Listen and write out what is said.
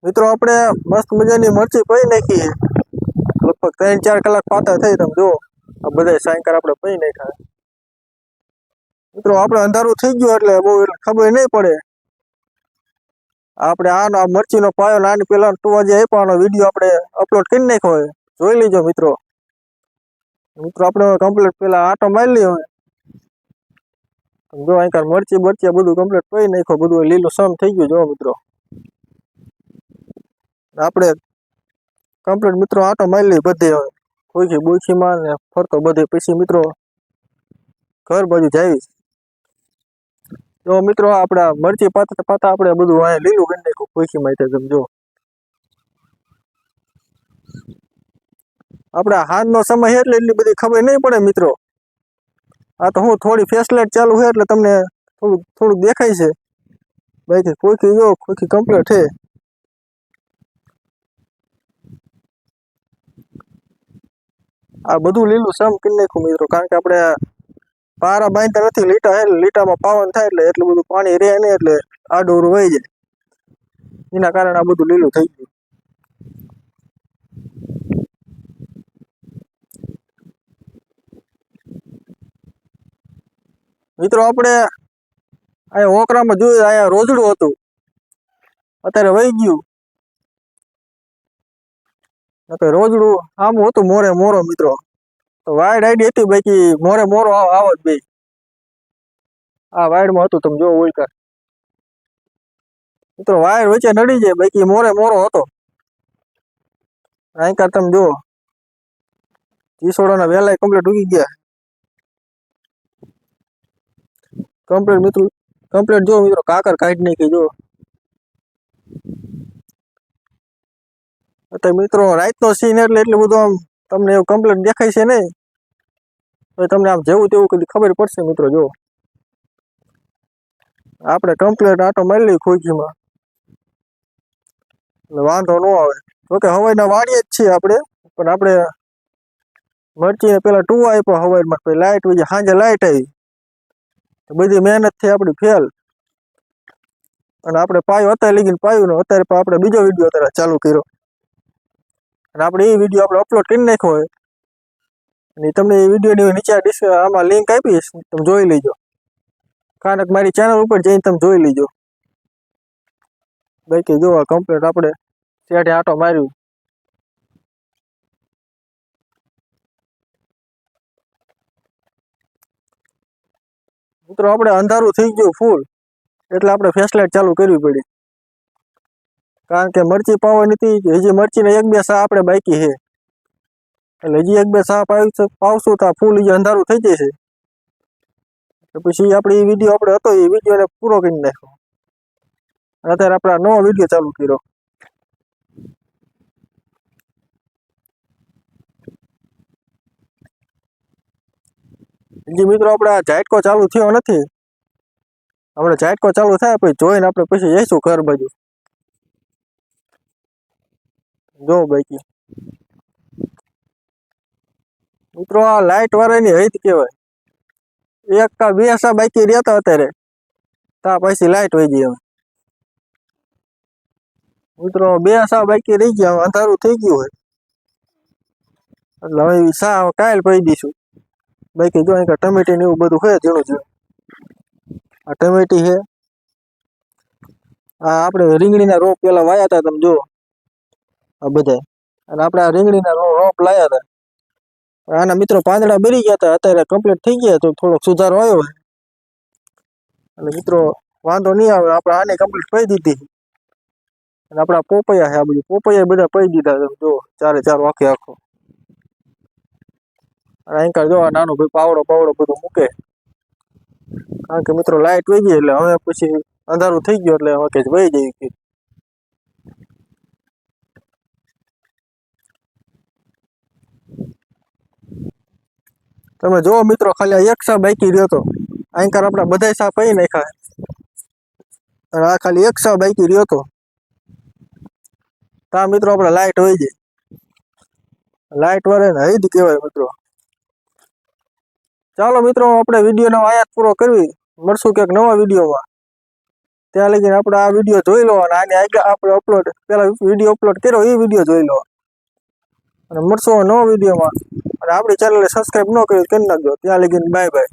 મિત્રો આપણે મસ્ત મજાની મરચી પઈ નાખી છે. લગભગ 3-4 કલાક પાતા થઈ. તમે જુઓ આ બધા સાયંકર આપણે પઈ નાખ્યા. મિત્રો આપણે અંધારું થઈ ગયું એટલે બહુ ખબર નહીં પડે. આપણે આનો મરચીનો પાયો નાની પેલા 2 વાગે આપ્યો આનો વિડીયો આપણે અપલોડ કરી નાખ્યો હોય. જોઈ લેજો મિત્રો. મિત્રો આપણે કમ્પ્લીટ પેલા આટો મારી લઈએ હવે. જો આંકર મરચી બરચી બધું કમ્પ્લીટ પઈ નાખ્યો. બધું લીલું સમ થઈ ગયું જો મિત્રો. આપણે કમ્પ્લીટ મિત્રો આટો મારી લઈએ બધે હવે. કોઈ બોઈસીમાં ને ફરતો બધે પછી મિત્રો ઘર બાજુ જાવી. જો મિત્રો આપડા મરચી પાતા પાતા આપણે બધું આ લીલું કરી નાખ્યું કોઈસીમાં તમે જો. આપડા હાથનો સમય છે એટલે એટલી બધી ખબર નહીં પડે મિત્રો. આ તો હું થોડી ફ્લેશલાઇટ ચાલુ છે એટલે તમને થોડુંક દેખાય છે. બાકી કોઈ જો કોઈ કમ્પ્લીટ છે. આ બધું લીલું સમ કરી નાખ્યું મિત્રો. કારણ કે આપણે પારા બાંધતા નથી. લીટા છે લીટામાં પાવન થાય એટલે એટલું બધું પાણી રહે નહીં એટલે આડોરું વહી જાય. એના કારણે આ બધું લીલું થઈ ગયું. મિત્રો આપણે અહીંયા ઓકરામાં જોયું અહીંયા રોજડું હતું. અત્યારે વહી ગયું. રોજડું આમ હતું મોરે મોરો મિત્રો. તો વાઈડ આઈડી હતી બાકી મોરે મોરો આવત બે. આ વાઈડમાં હતું તમે જો ઓલકા. મિત્રો વાયર વચ્ચે નડી જાય બાકી મોરે મોરો હતો. આંકા તમે જુઓ ચીસોડાના વેલાય કમ્પ્લીટ ઉગી ગયા. કમ્પ્લીટ મિત્રો કમ્પ્લીટ જો મિત્રો કાકર કાઢી નાખી જો. અત્યારે મિત્રો રાતનો સીન એટલે એટલું બધું આમ તમને એવું કમ્પ્લીટ દેખાય છે નહીં. તો તમને આમ જેવું તેવું કદી ખબર પડશે મિત્રો જો. આપણે કમ્પ્લીટ આટો મારી લઈએ ખોખીમાં એટલે વાંધો ન આવે. જોકે હવાઈના વાડીએ જ છીએ આપણે. પણ આપણે મરચીને પેલા 2 આપ્યો હવાઈમાં પછી લાઇટ વહી સાંજે લાઇટ આવી. બધી મહેનત થઈ આપણી ફેલ. અને આપણે પાયું અત્યારે લગીને પાયું ને અત્યારે પણ આપણે બીજો વિડીયો અત્યારે ચાલુ કર્યો. અને આપણે એ વિડીયો આપણે અપલોડ કરી નાખ્યો હોય. અને તમને એ વિડીયોની નીચે આમાં લિંક આપીશ તમે જોઈ લેજો. કારણ કે મારી ચેનલ ઉપર જઈને તમે જોઈ લેજો. બાકી જો કમ્પ્લીટ આપણે સેઠે આટો માર્યું. મિત્રો આપણે અંધારું થઈ ગયું ફૂલ એટલે આપણે ફ્લેશલાઇટ ચાલુ કરવી પડી. કારણ કે મરચી પાવાની હતી. હજી મરચીને 1-2 સા આપણે બાકી છે. એટલે હજી 1-2 સા પાવશું તો ફૂલ હજી અંધારું થઈ જશે. તો પછી આપણે એ વિડીયો આપણે હતો એ વિડીયોને પૂરો કરી નાખ્યો. અત્યારે આપણે નવો વિડીયો ચાલુ કર્યો. હજી મિત્રો આપણે આ ઝાટકો ચાલુ થયો નથી. આપણે ઝાટકો ચાલુ થાય પછી જોઈને આપણે પછી જઈશું ઘર બાજુ. જો બાકી મિત્રો આ લાઇટ વાળાની હૈત કહેવાય. 1 કા 2 સા બાકી રહેતા અત્યારે તા પછી લાઇટ વહી ગઈ. હવે મિત્રો 2 સા બાકી રહી ગયા. અંધારું થઈ ગયું હોય એટલે હવે સા કાલ પડી દઈશું. બાકી જો અહીં ટમેટી ને એવું બધું છે જેવું છે. આ ટમેટી છે. આ આપણે રીંગણીના રોપ પેલા વાયા હતા તમે જુઓ આ બધા. અને આપણે આ રીંગણીના રોપ લાયા હતા. આના મિત્રો પાંદડા બરી ગયા હતા. અત્યારે કમ્પ્લીટ થઈ ગયા તો થોડોક સુધારો આવ્યો. અને મિત્રો વાંધો નહીં આવે. આપણે આને કમ્પ્લીટ પઈ દીધી. અને આપણા પોપૈયા છે આ બધું પોપૈયા બધા પઈ દીધા તમે જો 4 આખે આખો. અને અહીં જો નાનો ભાઈ પાવડો બધું મૂકે. કારણ કે મિત્રો લાઇટ વહી ગઈ એટલે હવે પછી અંધારું થઈ ગયું એટલે હવે કે વહી જાય. તમે જો મિત્રો ખાલી 1 સા બાકી રહ્યો તો. આંકર આપણા બધા સા પઈ નાખ્યા. અને આ ખાલી 1 સા બાકી રહ્યો તો. તા મિત્રો આપણે લાઇટ વહી જાય. લાઇટ વાળાને હૈદ કહેવાય મિત્રો. ચાલો મિત્રો આપણે વિડીયોનો આયાત પૂરો કરવી. મળશું ક્યાંક નવા વિડીયોમાં. ત્યાં લગીને આપણે આ વિડીયો જોઈ લો અને આની આગળ આપણે અપલોડ પેલા વિડીયો અપલોડ કર્યો એ વિડીયો જોઈ લો અને મળશો નવો વિડીયોમાં અને આપણી ચેનલને સબસ્ક્રાઇબ ન કરી નાખજો. ત્યાં લગીને બાય બાય.